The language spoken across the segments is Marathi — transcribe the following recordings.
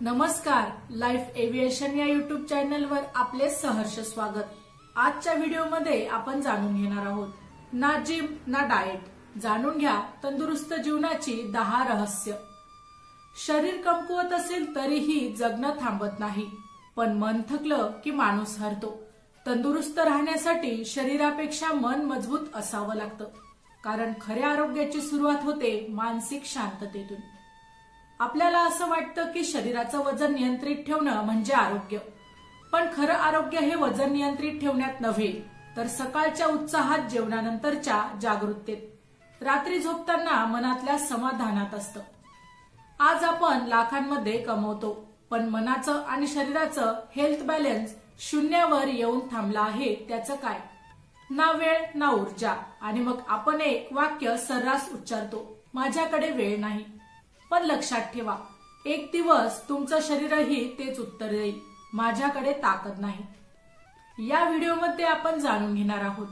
नमस्कार, लाईफ एव्हिएशन या युट्यूब चॅनलवर आपले सहर्ष स्वागत। आजच्या व्हिडिओमध्ये आपण जाणून घेणार आहोत ना जिम ना डाएट, जाणून घ्या तंदुरुस्त जीवनाची 10 रहस्य। शरीर कमकुवत असेल तरीही जगणं थांबत नाही, पण मन थकलं की माणूस हरतो। तंदुरुस्त राहण्यासाठी शरीरापेक्षा मन मजबूत असावं लागतं, कारण खऱ्या आरोग्याची सुरुवात होते मानसिक शांततेतून। आपल्याला असं वाटतं की शरीराचं वजन नियंत्रित ठेवणं म्हणजे आरोग्य, पण खरं आरोग्य हे वजन नियंत्रित ठेवण्यात नव्हे, तर सकाळच्या उत्साहात, जेवणानंतरच्या जागरूकतेत, रात्री झोपताना मनातल्या समाधानात असतं। आज आपण लाखांमध्ये कमवतो, पण मनाचं आणि शरीराचं हेल्थ बॅलन्स शून्यावर येऊन थांबला आहे। त्याचं काय? ना वेळ ना ऊर्जा। आणि मग आपण एक वाक्य सर्रास उच्चारतो, माझ्याकडे वेळ नाही। पण लक्षात ठेवा, एक दिवस तुमचं शरीरही तेच उत्तर देईल, माझ्याकडे ताकद नाही। या व्हिडिओमध्ये आपण जाणून घेणार आहोत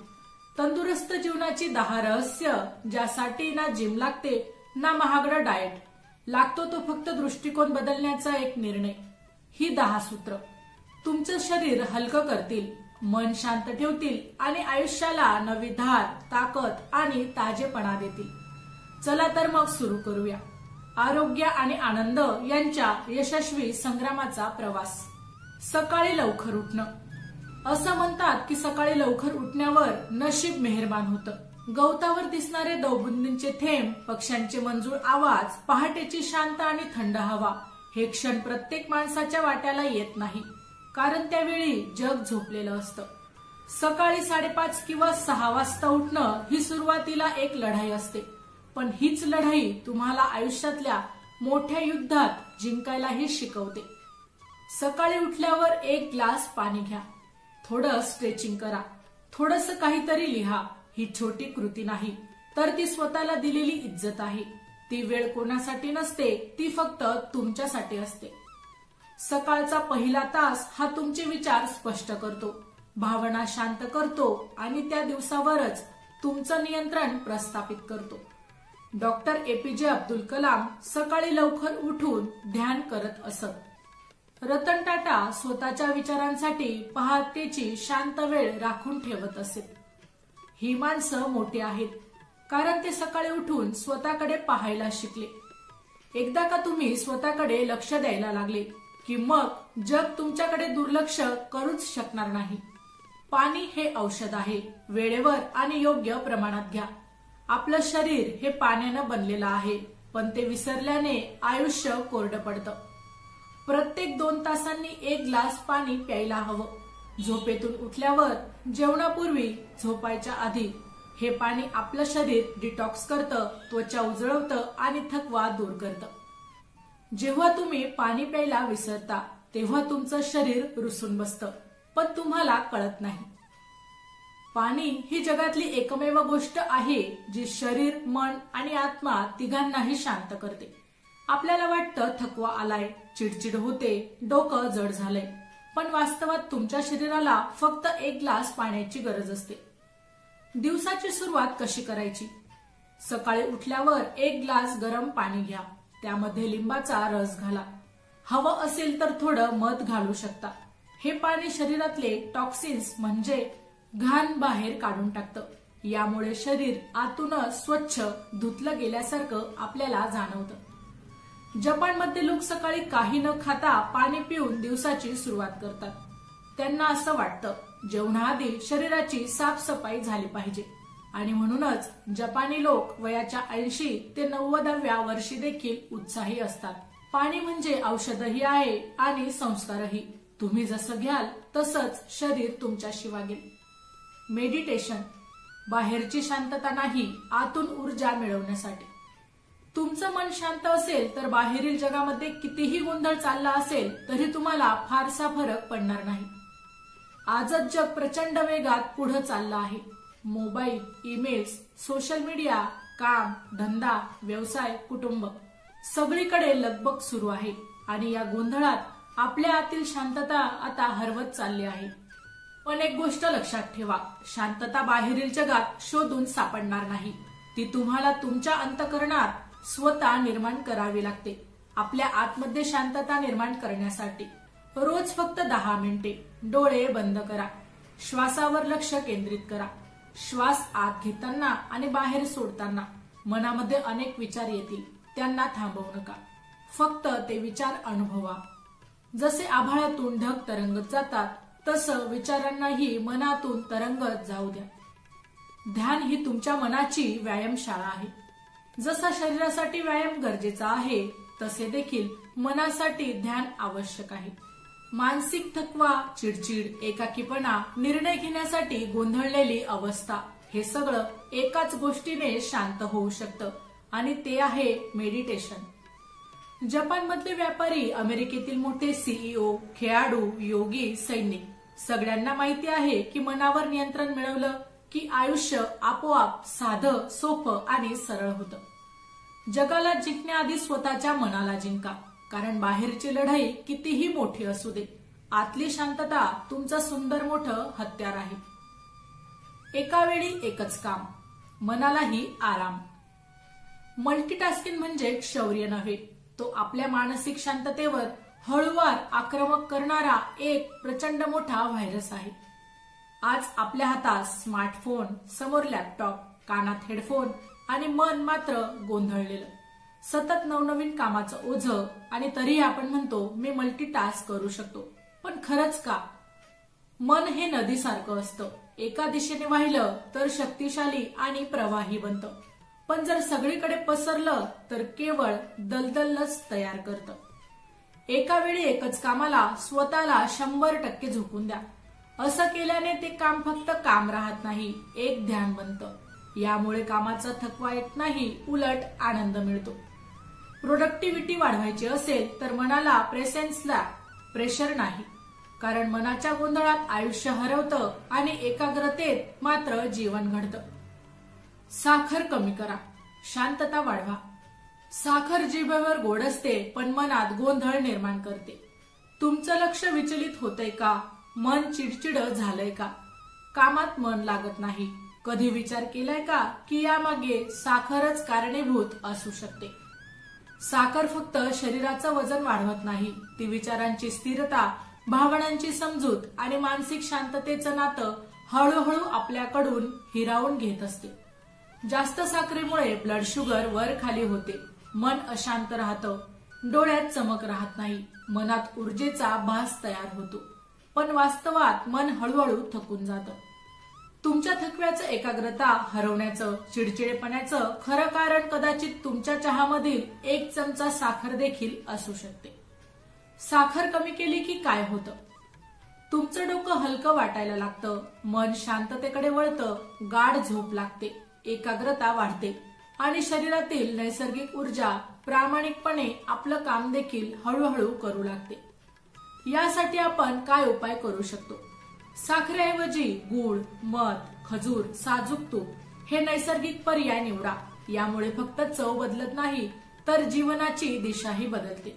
तंदुरुस्त जीवनाची 10 रहस्य, ज्यासाठी ना जिम लागते ना महागडा डाएट लागतो, तो फक्त दृष्टिकोन बदलण्याचा एक निर्णय। ही 10 सूत्र तुमचं शरीर हलकं करतील, मन शांत ठेवतील आणि आयुष्याला नवी धार, ताकद आणि ताजेपणा देतील। चला तर मग सुरू करूया आरोग्य आणि आनंद यांच्या यशस्वी संग्रामाचा प्रवास। सकाळी लवकर उठणं। असं म्हणतात की सकाळी लवकर उठण्यावर नशीब मेहरबान होतं। गवतावर दिसणारे दवबिंदूंचे थेंब, पक्ष्यांचे मंजूळ आवाज, पहाटेची शांत आणि थंड हवा, हे क्षण प्रत्येक माणसाच्या वाट्याला येत नाही, कारण त्यावेळी जग झोपलेलं असतं। सकाळी 5:30 किंवा 6 वाजता उठणं ही सुरुवातीला एक लढाई असते, पण हीच लढाई तुम्हाला आयुष्यातल्या मोठ्या युद्धात जिंकायलाही शिकवते। सकाळी उठल्यावर 1 ग्लास पाणी घ्या, थोडं स्ट्रेचिंग करा, थोडंसं काहीतरी लिहा। ही छोटी कृती नाही, तर ती स्वतःला दिलेली इज्जत आहे। ती वेळ कोणासाठी नसते, ती फक्त तुमच्यासाठी असते। सकाळचा पहिला तास हा तुमचे विचार स्पष्ट करतो, भावना शांत करतो आणि त्या दिवसावरच तुमचं नियंत्रण प्रस्थापित करतो। डॉक्टर APJ अब्दुल कलाम सकाळी लवकर उठून ध्यान करत असत। रतन टाटा स्वतःच्या विचारांसाठी पहाटेची शांत वेळ राखून ठेवत असत। ही माणसं मोठी आहेत, कारण ते सकाळी उठून स्वतःकडे पाहायला शिकले। एकदा का तुम्ही स्वतःकडे लक्ष द्यायला लागले की मग जग तुमच्याकडे दुर्लक्ष करूच शकणार नाही। पाणी हे औषध आहे, वेळेवर आणि योग्य प्रमाणात घ्या। आपलं शरीर हे पाण्यानं बनलेलं आहे, पण ते विसरल्याने आयुष्य कोरडं पडतं। प्रत्येक 2 तासांनी 1 ग्लास पाणी प्यायला हवं। झोपेतून उठल्यावर, जेवणापूर्वी, झोपायच्या आधी हे पाणी आपलं शरीर डिटॉक्स करतं, त्वचा उजळवतं आणि थकवा दूर करतं। जेव्हा तुम्ही पाणी प्यायला विसरता, तेव्हा तुमचं शरीर रुसून बसतं, पण तुम्हाला कळत नाही। पाणी ही जगातली एकमेव गोष्ट आहे जी शरीर, मन आणि आत्मा तिघांनाही शांत करते। आपल्याला वाटतं थकवा आलाय, चिडचिड होते, डोकं जड झालंय, पण वास्तवात तुमच्या शरीराला फक्त 1 ग्लास पाण्याची गरज असते। दिवसाची सुरुवात कशी करायची? सकाळी उठल्यावर 1 ग्लास गरम पाणी घ्या, त्यामध्ये लिंबाचा रस घाला, हवं असेल तर थोडं मध घालू शकता। हे पाणी शरीरातले टॉक्सिन्स म्हणजे घाण बाहेर काढून टाकतं, यामुळे शरीर आतूनच स्वच्छ धुतलं गेल्यासारखं आपल्याला जाणवतं। जपानमध्ये लोक सकाळी काही न खाता पाणी पिऊन दिवसाची सुरुवात करतात। त्यांना असं वाटतं जेवणाआधी शरीराची साफसफाई झाली पाहिजे, आणि म्हणूनच जपानी लोक वयाच्या 80 ते 90व्या वर्षी देखील उत्साही असतात। पाणी म्हणजे औषधही आहे आणि संस्कारही। तुम्ही जसं घ्याल तसंच शरीर तुमच्याशी वागेल। मेडिटेशन बाहेरची शांतता नाही, आतून ऊर्जा मिळवण्यासाठी। तुमचं मन शांत असेल तर बाहेरील जगामध्ये कितीही गोंधळ चालला असेल तरी तुम्हाला फारसा फरक पडणार नाही। आजच जग प्रचंड वेगात पुढे चाललं आहे। मोबाईल, ईमेल्स, सोशल मीडिया, काम, धंदा, व्यवसाय, कुटुंब, सगळीकडे लगबग सुरू आहे, आणि या गोंधळात आपल्या आतील शांतता आता हरवत चालली आहे। पण एक गोष्ट लक्षात ठेवा, शांतता बाहेरील जगात शोधून सापडणार नाही, ती तुम्हाला तुमच्या अंतःकरणात स्वतः निर्माण करावी लागते। आपल्या आतमध्ये शांतता निर्माण करण्यासाठी रोज फक्त 10 मिनिटे डोळे बंद करा. श्वासावर लक्ष केंद्रित करा. श्वास आत घेताना आणि बाहेर सोडताना मनामध्ये अनेक विचार येतील, त्यांना थांबवू नका. फक्त ते विचार अनुभवा. जसे आभाळातून ढग तरंगत जातात तसं विचारांनाही मनातून तरंगत जाऊ द्या. ध्यान ही तुमच्या मनाची व्यायामशाळा आहे. जसा शरीरासाठी व्यायाम गरजेचा आहे तसे देखील मनासाठी ध्यान आवश्यक आहे. मानसिक थकवा, चिडचिड, एकाकीपणा, निर्णय घेण्यासाठी गोंधळलेली अवस्था हे सगळं एकाच गोष्टीने शांत होऊ शकतं आणि ते आहे मेडिटेशन. जपानमधले व्यापारी, अमेरिकेतील मोठे सीईओ, खेळाडू, योगी, सैनिक सगळ्यांना माहिती आहे की मनावर नियंत्रण मिळवलं की आयुष्य आपोआप साधं, सोपं आणि सरळ होतं. जगाला जिंकण्याआधी स्वतःच्या मनाला जिंका, कारण बाहेरची लढाई कितीही मोठी असू दे, आतली शांतता तुमचं सुंदर मोठं हत्यार आहे. एका वेळी एकच काम, मनालाही आराम. मल्टीटास्किंग म्हणजे शौर्य नव्हे, तो आपल्या मानसिक शांततेवर हळूवार आक्रमक करणारा एक प्रचंड मोठा व्हायरस आहे. आज आपल्या हातात स्मार्टफोन, समोर लॅपटॉप, कानात हेडफोन आणि मन मात्र गोंधळलेलं. सतत नवनवीन कामाचं ओझं आणि तरीही आपण म्हणतो मी मल्टीटास्क करू शकतो. पण खरंच का? मन हे नदीसारखं असतं. एका दिशेने वाहिलं तर शक्तिशाली आणि प्रवाही बनतं, पण जर सगळीकडे पसरलं तर केवळ दलदलच तयार करतं. एका वेळी एकच कामाला स्वतःला 100% झोकून द्या. असं केल्याने ते काम फक्त काम राहत नाही, एक ध्यान बनतं. यामुळे कामाचा थकवा येत नाही, उलट आनंद मिळतो. प्रोडक्टिव्हिटी वाढवायची असेल तर मनाला प्रेसेन्सला, प्रेशर नाही, कारण मनाच्या गोंधळात आयुष्य हरवतं आणि एकाग्रतेत मात्र जीवन घडतं. साखर कमी करा, शांतता वाढवा. साखर जिभेवर गोड असते पण मनात गोंधळ निर्माण करते. तुमचं लक्ष विचलित होतंय का? मन चिडचिड झालंय का? कामात मन लागत नाही? कधी विचार केलाय का की यामागे साखरच कारणीभूत असू शकते? साखर फक्त शरीराचं वजन वाढवत नाही, ती विचारांची स्थिरता, भावनांची समजूत आणि मानसिक शांततेचं नातं हळूहळू आपल्याकडून हिरावून घेत असते. जास्त साखरेमुळे ब्लड शुगर वर खाली होते, मन अशांत राहतं, डोळ्यात चमक राहत नाही, मनात ऊर्जेचा भास तयार होतो. पण वास्तवात मन हळूहळू थकून जातं. तुमच्या थकव्याचं, एकाग्रता हरवण्याचं, चिडचिडेपणाचं खरं कारण कदाचित तुमच्या चहामधील 1 चमचा साखर देखील असू शकते. साखर कमी केली की काय होतं? तुमचं डोकं हलकं वाटायला लागतं, मन शांततेकडे वळतं, गाढ झोप लागते, एकाग्रता वाढते आणि शरीरातील नैसर्गिक ऊर्जा प्रामाणिकपणे आपलं काम देखील हळूहळू करू लागते. यासाठी आपण काय उपाय करू शकतो? साखरेऐवजी गूळ, मध, खजूर, साजूक तूप हे नैसर्गिक पर्याय निवडा. यामुळे फक्त चव बदलत नाही तर जीवनाची दिशाही बदलते.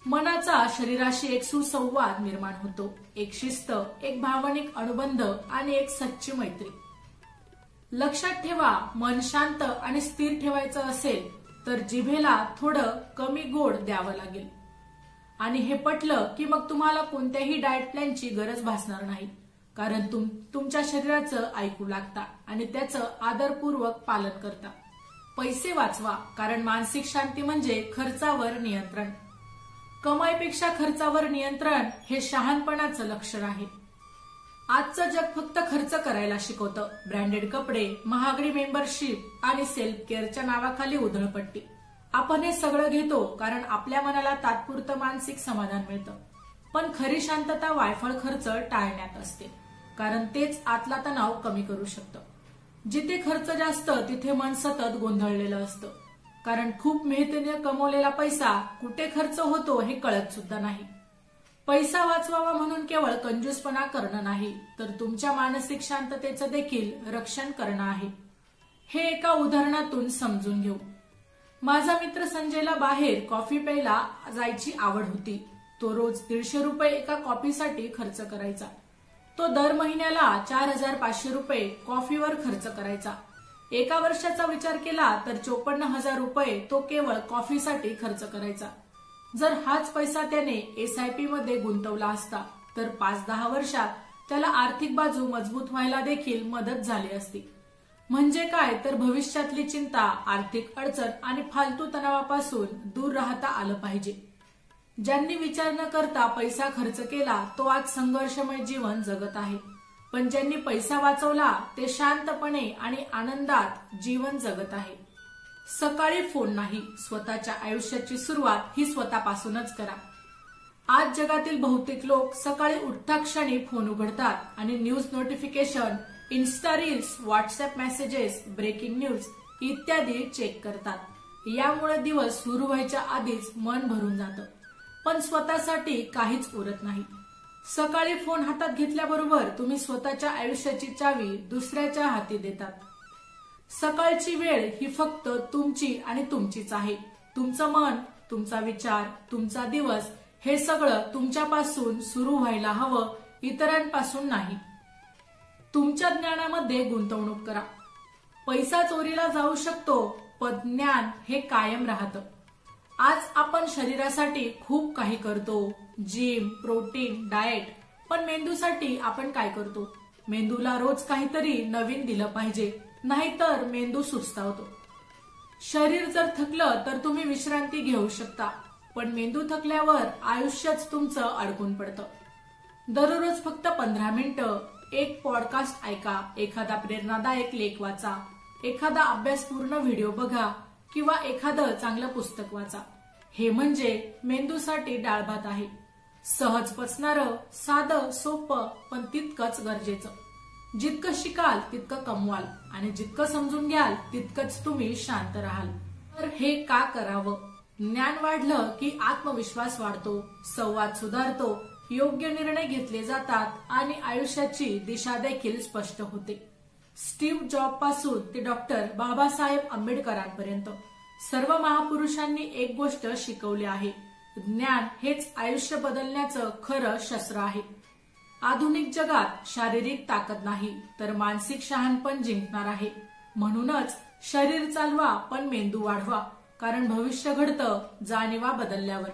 मनाचा शरीराशी एक सुसंवाद निर्माण होतो, एक शिस्त, एक भावनिक अनुबंध आणि एक सच्ची मैत्री. लक्षात ठेवा, मन शांत आणि स्थिर ठेवायचं असेल तर जिभेला थोडं कमी गोड द्यावं लागेल. आणि हे पटलं की मग तुम्हाला कोणत्याही डाएट प्लॅनची गरज भासणार नाही, कारण तुमच्या शरीराचं ऐकू लागता आणि त्याचं आदरपूर्वक पालन करता. पैसे वाचवा, कारण मानसिक शांती म्हणजे खर्चावर नियंत्रण. कमाईपेक्षा खर्चावर नियंत्रण हे शहाणपणाचं लक्षण आहे. आजचं जग फक्त खर्च करायला शिकवतं. ब्रँडेड कपडे, महागडी मेंबरशिप आणि सेल्फ केअरच्या नावाखाली उधळपट्टी. आपण हे सगळं घेतो कारण आपल्या मनाला तात्पुरतं मानसिक समाधान मिळतं. पण खरी शांतता वायफळ खर्च टाळण्यात असते, कारण तेच आतला तणाव कमी करू शकतं. जिथे खर्च जास्त तिथे मन सतत गोंधळलेलं असतं, कारण खूप मेहनतीने कमवलेला पैसा कुठे खर्च होतो हे कळत सुद्धा नाही. पैसा वाचवावा म्हणून केवळ कंजूसपणा करणं नाही, तर तुमच्या मानसिक शांततेचं देखील रक्षण करणं आहे. हे एका उदाहरणातून समजून घेऊ. माझा मित्र संजयला बाहेर कॉफी प्यायला जायची आवड होती. तो रोज 150 रुपये एका कॉफीसाठी खर्च करायचा. तो दर महिन्याला 4500 रुपये कॉफीवर खर्च करायचा. एका वर्षाचा विचार केला तर 54,000 रुपये तो केवळ कॉफीसाठी खर्च करायचा. जर हाच पैसा त्याने SIP मध्ये गुंतवला असता तर 5-10 वर्षात त्याला आर्थिक बाजू मजबूत व्हायला देखील मदत झाली असती. म्हणजे काय तर भविष्यातली चिंता, आर्थिक अडचण आणि फालतू तणावापासून दूर राहता आलं पाहिजे. ज्यांनी विचार न करता पैसा खर्च केला तो आज संघर्षमय जीवन जगत आहे. पण ज्यांनी पैसा वाचवला ते शांतपणे आणि आनंदात जीवन जगत आहे. सकाळी फोन नाही, स्वतःच्या आयुष्याची सुरुवात ही स्वतःपासूनच करा. आज जगातील बहुतेक लोक सकाळी उठता क्षणी फोन उघडतात आणि news notification, Insta reels, WhatsApp messages, breaking news इत्यादी चेक करतात. यामुळे दिवस सुरू व्हायच्या आधीच मन भरून जातं, पण स्वतःसाठी काहीच उरत नाही. सकाळी फोन हातात घेतल्याबरोबर तुम्ही स्वतःच्या आयुष्याची चावी दुसऱ्याच्या हाती देतात. सकाळची वेळ ही फक्त तुमची आणि तुमचीच आहे. तुमचं मन, तुमचा विचार, तुमचा दिवस हे सगळं तुमच्यापासून सुरू व्हायला हवं, इतरांपासून नाही. तुमच्या ज्ञानामध्ये गुंतवणूक करा. पैसा चोरीला जाऊ शकतो, पण ज्ञान हे कायम राहतं. आज आपण शरीरासाठी खूप काही करतो, जिम, प्रोटीन, डाएट, पण मेंदूसाठी आपण काय करतो? मेंदूला रोज काहीतरी नवीन दिलं पाहिजे, नाहीतर मेंदू सुस्तावतो. शरीर जर थकलं तर तुम्ही विश्रांती घेऊ शकता, पण मेंदू थकल्यावर आयुष्यच तुमचं अडकून पडतं. दररोज फक्त 15 मिनिटं एक पॉडकास्ट ऐका, एखादा प्रेरणादायक लेख वाचा, एखादा अभ्यासपूर्ण व्हिडिओ बघा किंवा एखादं चांगलं पुस्तक वाचा. हे म्हणजे मेंदूसाठी डाळभात आहे. सहज पचणारं, साधं, सोपं, पण तितकंच गरजेचं. जितकं शिकाल तितकं कमवाल आणि जितकं समजून घ्याल तितकंच तुम्ही शांत राहाल. तर हे का करावं? ज्ञान वाढलं की आत्मविश्वास वाढतो, संवाद सुधारतो, योग्य निर्णय घेतले जातात आणि आयुष्याची दिशा देखील स्पष्ट होते. स्टीव्ह जॉब पासून ते डॉक्टर बाबासाहेब आंबेडकरांपर्यंत सर्व महापुरुषांनी एक गोष्ट शिकवली आहे: ज्ञान हेच आयुष्य बदलण्याचं खरं शस्त्र आहे. आधुनिक जगात शारीरिक ताकद नाही तर मानसिक शहाणपण जिंकणार आहे. म्हणूनच शरीर चालवा पण मेंदू वाढवा, कारण भविष्य घडतं जाणीवा बदलल्यावर.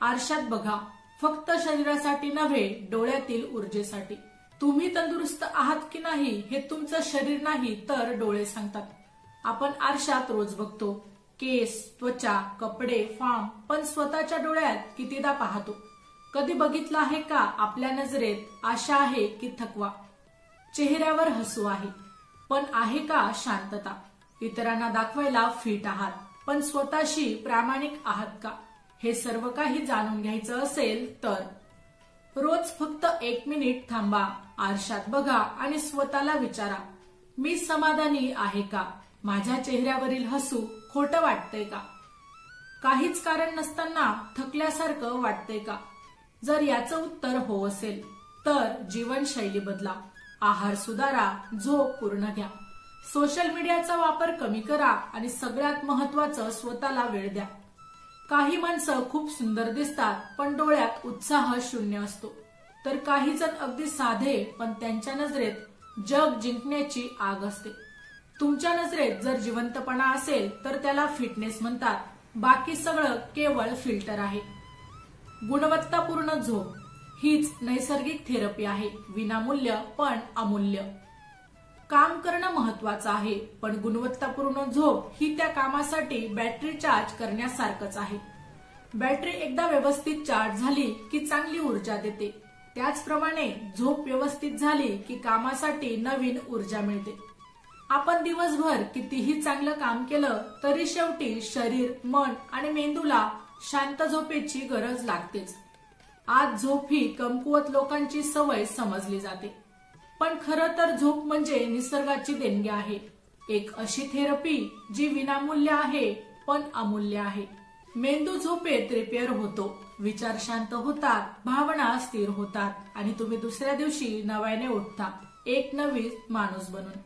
आरशात बघा, फक्त शरीरासाठी नव्हे, डोळ्यातील ऊर्जेसाठी. तुम्ही तंदुरुस्त आहात की नाही हे तुमचं शरीर नाही तर डोळे सांगतात. आपण आरशात रोज बघतो, केस, त्वचा, कपडे, फॉर्म, पण स्वतःच्या डोळ्यात कितीदा पाहतो? कधी बघितलं आहे का आपल्या नजरेत आशा आहे की थकवा? चेहऱ्यावर हसू आहे, पण आहे का शांतता? इतरांना दाखवायला फिट आहात, पण स्वतःशी प्रामाणिक आहात का? हे सर्व काही जाणून घ्यायचं असेल तर रोज फक्त 1 मिनिट थांबा, आरशात बघा आणि स्वतःला विचारा, मी समाधानी आहे का? माझ्या चेहऱ्यावरील हसू खोटं वाटतंय का? काहीच कारण नसताना थकल्यासारखं वाटतंय का? जर याचं उत्तर हो असेल तर जीवनशैली बदला, आहार सुधारा, झोप पूर्ण घ्या, सोशल मीडियाचा वापर कमी करा आणि सगळ्यात महत्वाचं स्वतःला वेळ द्या. काही माणसं खूप सुंदर दिसतात पण डोळ्यात उत्साह शून्य असतो, तर काही जण अगदी साधे पण त्यांच्या नजरेत जग जिंकण्याची आग असते. तुमच्या नजरेत जर जिवंतपणा असेल तर त्याला फिटनेस म्हणतात, बाकी सगळं केवळ फिल्टर आहे. गुणवत्तापूर्ण झोप हीच नैसर्गिक थेरपी आहे, विनामूल्य पण अमूल्य. काम करणं महत्वाचं आहे, पण गुणवत्तापूर्ण झोप ही त्या कामासाठी बॅटरी चार्ज करण्यासारखंच आहे. बॅटरी एकदा व्यवस्थित चार्ज झाली की चांगली ऊर्जा देते, त्याचप्रमाणे झोप व्यवस्थित झाली की कामासाठी नवीन ऊर्जा मिळते. आपण दिवसभर कितीही चांगलं काम केलं तरी शेवटी शरीर, मन आणि मेंदूला शांत झोपेची गरज लागतेच. आज झोप ही कमकुवत लोकांची सवय समजली जाते, पण खरं तर झोप म्हणजे निसर्गाची देणगी आहे. एक अशी थेरपी जी विनामूल्य आहे पण अमूल्य आहे. मेंदू झोपेत रिपेअर होतो, विचार शांत होतात, भावना स्थिर होतात आणि तुम्ही दुसऱ्या दिवशी नव्याने उठता, एक नवीन माणूस बनून.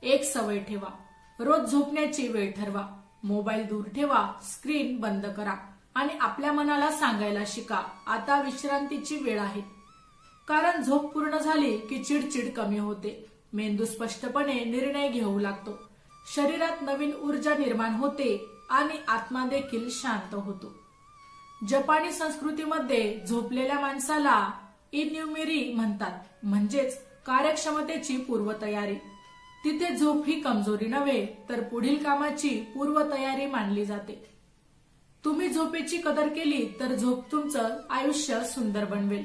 एक सवय ठेवा, रोज झोपण्याची वेळ ठरवा, मोबाईल दूर ठेवा, स्क्रीन बंद करा आणि आपल्या मनाला सांगायला शिका, आता विश्रांतीची वेळ आहे. कारण झोप पूर्ण झाली की चिडचिड कमी होते, मेंदू स्पष्टपणे निर्णय घेऊ लागतो, शरीरात नवीन ऊर्जा निर्माण होते आणि आत्मा देखील शांत होतो. जपानी संस्कृतीमध्ये झोपलेल्या माणसाला इन्युमेरी म्हणतात, म्हणजेच कार्यक्षमतेची पूर्वतयारी. तिथे झोप ही कमजोरी नव्हे तर पुढील कामाची पूर्वतयारी मानली जाते. तुम्ही झोपेची कदर केली तर झोप तुमचं आयुष्य सुंदर बनवेल.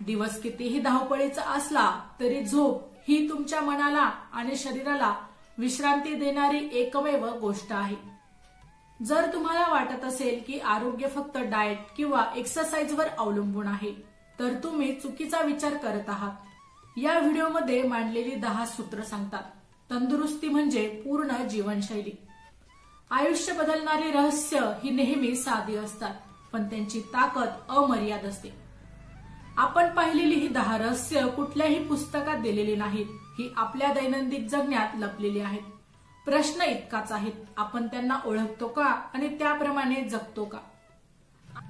दिवस कितीही धावपळीचा असला तरी झोप ही तुमच्या मनाला आणि शरीराला विश्रांती देणारी एकमेव गोष्ट आहे. जर तुम्हाला वाटत असेल की आरोग्य फक्त डाएट किंवा एक्सरसाइजवर अवलंबून आहे तर तुम्ही चुकीचा विचार करत आहात. या व्हिडिओमध्ये मांडलेली 10 सूत्र सांगतात, तंदुरुस्ती म्हणजे पूर्ण जीवनशैली. आयुष्य बदलणारी रहस्य ही नेहमी साधी असतात, पण त्यांची ताकद अमर्याद असते. आपण पाहिलेली ही 10 रहस्य कुठल्याही पुस्तकात दिलेली नाहीत, ही आपल्या दैनंदिन जगण्यात लपलेली आहेत. प्रश्न इतकाच आहे, आपण त्यांना ओळखतो का आणि त्याप्रमाणे जगतो का?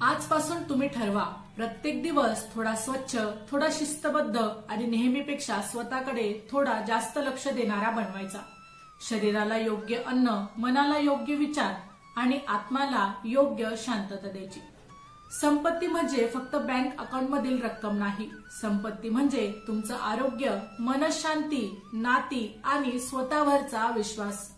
आजपासून तुम्ही ठरवा, प्रत्येक दिवस थोडा स्वच्छ, थोडा शिस्तबद्ध आणि नेहमीपेक्षा स्वतःकडे थोडा जास्त लक्ष देणारा बनवायचा. शरीराला योग्य अन्न, मनाला योग्य विचार आणि आत्म्याला योग्य शांतता द्यायची. संपत्ती म्हणजे फक्त बँक अकाउंट मधील रक्कम नाही. संपत्ती म्हणजे तुमचं आरोग्य, मनशांती, नाती आणि स्वतःवरचा विश्वास.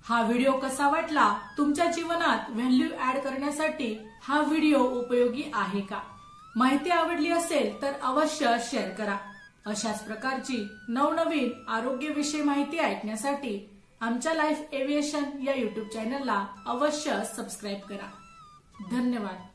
हा व्हिडिओ कसा वाटला? तुमच्या जीवनात व्हॅल्यू ऍड करण्यासाठी हा व्हिडिओ उपयोगी आहे का? माहिती आवडली असेल तर अवश्य शेअर करा. अशाच प्रकारची नवनवीन आरोग्यविषयी माहिती ऐकण्यासाठी आमच्या लाईफ एव्हिएशन या युट्यूब चॅनलला अवश्य सबस्क्राईब करा. धन्यवाद.